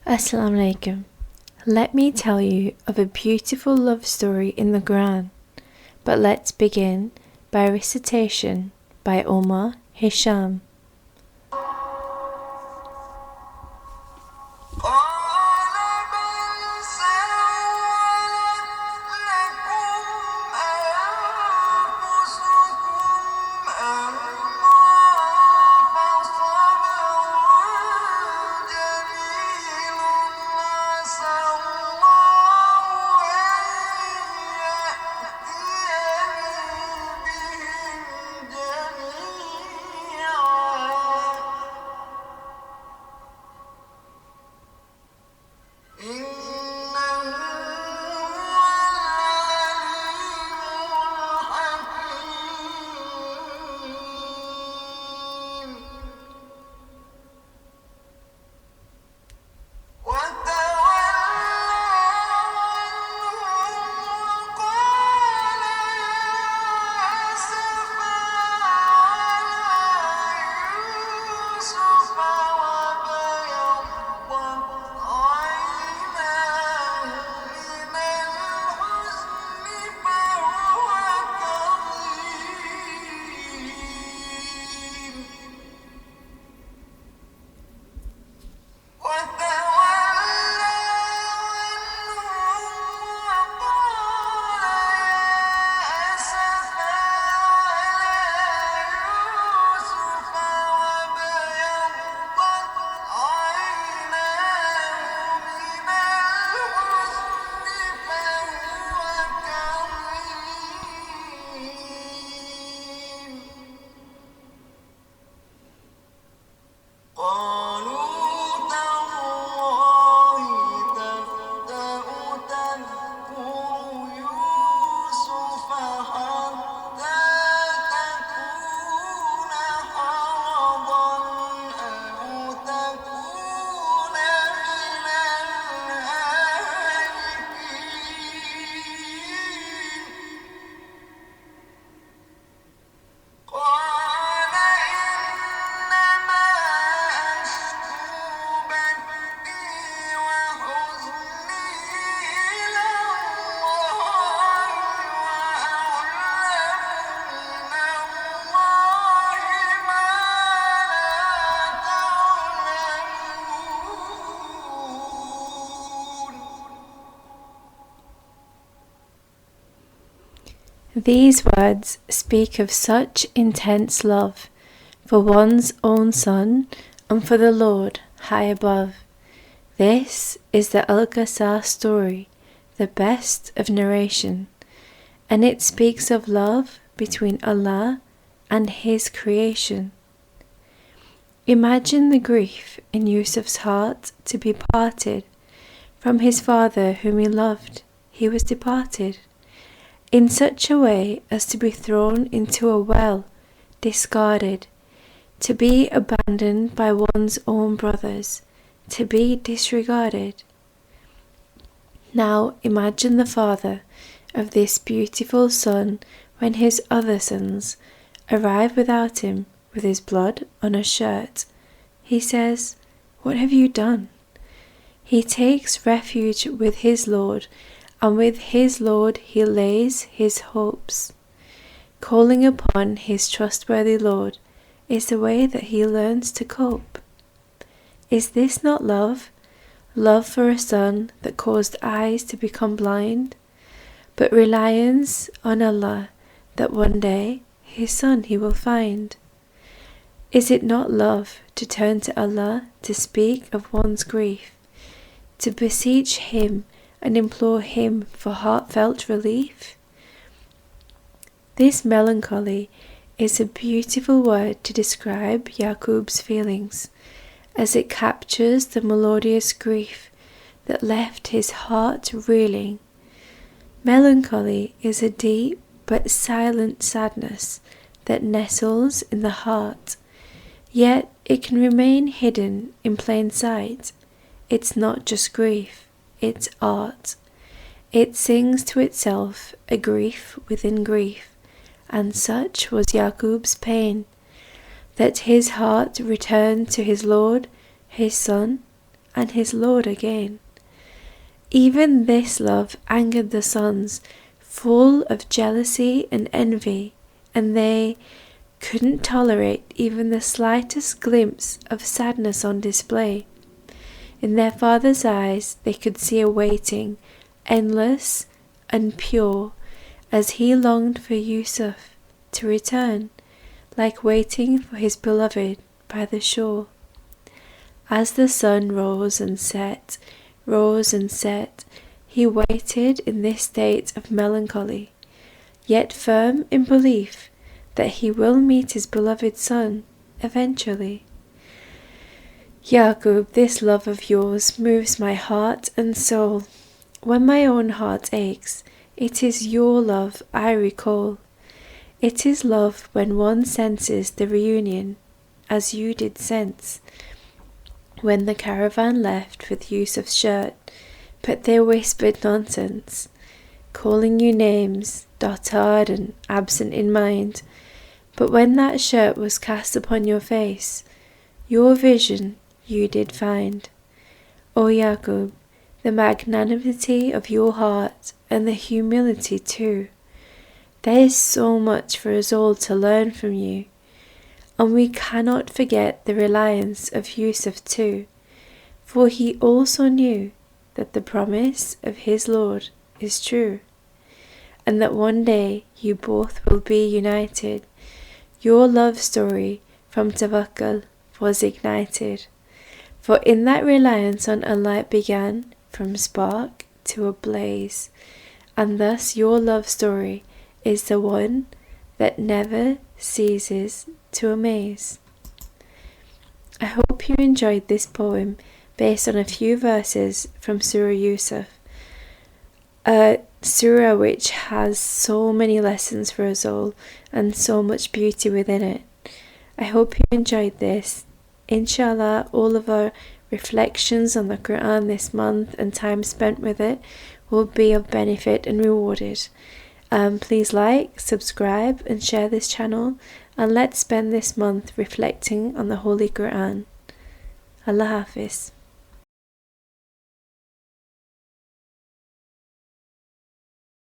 Assalamu alaikum. Let me tell you of a beautiful love story in the Qur'an, but let's begin by recitation by Omar Hisham. These words speak of such intense love for one's own son and for the Lord high above. This is the Al-Qasas story, the best of narration, and it speaks of love between Allah and His creation. Imagine the grief in Yusuf's heart to be parted from his father whom he loved. He was departed in such a way as to be thrown into a well, discarded, to be abandoned by one's own brothers, to be disregarded. Now imagine the father of this beautiful son when his other sons arrive without him, with his blood on a shirt. He says, "What have you done?" He takes refuge with his Lord, and with his Lord he lays his hopes. Calling upon his trustworthy Lord is the way that he learns to cope. Is this not love? Love for a son that caused eyes to become blind, but reliance on Allah that one day his son he will find. Is it not love to turn to Allah to speak of one's grief, to beseech Him and implore Him for heartfelt relief? This melancholy is a beautiful word to describe Yaqub's feelings, as it captures the melodious grief that left his heart reeling. Melancholy is a deep but silent sadness that nestles in the heart, yet it can remain hidden in plain sight. It's not just grief, it's art. It sings to itself a grief within grief, and such was Yaqub's pain, that his heart returned to his Lord, his son, and his Lord again. Even this love angered the sons, full of jealousy and envy, and they couldn't tolerate even the slightest glimpse of sadness on display. In their father's eyes they could see a waiting, endless and pure, as he longed for Yusuf to return, like waiting for his beloved by the shore. As the sun rose and set, he waited in this state of melancholy, yet firm in belief that he will meet his beloved son eventually. Yaqub, this love of yours moves my heart and soul. When my own heart aches, it is your love I recall. It is love when one senses the reunion, as you did sense, when the caravan left with Yusuf's shirt, but they whispered nonsense, calling you names, dotard and absent in mind. But when that shirt was cast upon your face, your vision you did find. O Yaqub, the magnanimity of your heart and the humility too. There is so much for us all to learn from you, and we cannot forget the reliance of Yusuf too, for he also knew that the promise of his Lord is true, and that one day you both will be united. Your love story from Tawakkul was ignited, for in that reliance on Allah began from spark to a blaze, and thus your love story is the one that never ceases to amaze. I hope you enjoyed this poem based on a few verses from Surah Yusuf, a surah which has so many lessons for us all and so much beauty within it. I hope you enjoyed this. Inshallah, all of our reflections on the Qur'an this month and time spent with it will be of benefit and rewarded. Please like, subscribe and share this channel, and let's spend this month reflecting on the Holy Qur'an. Allah Hafiz.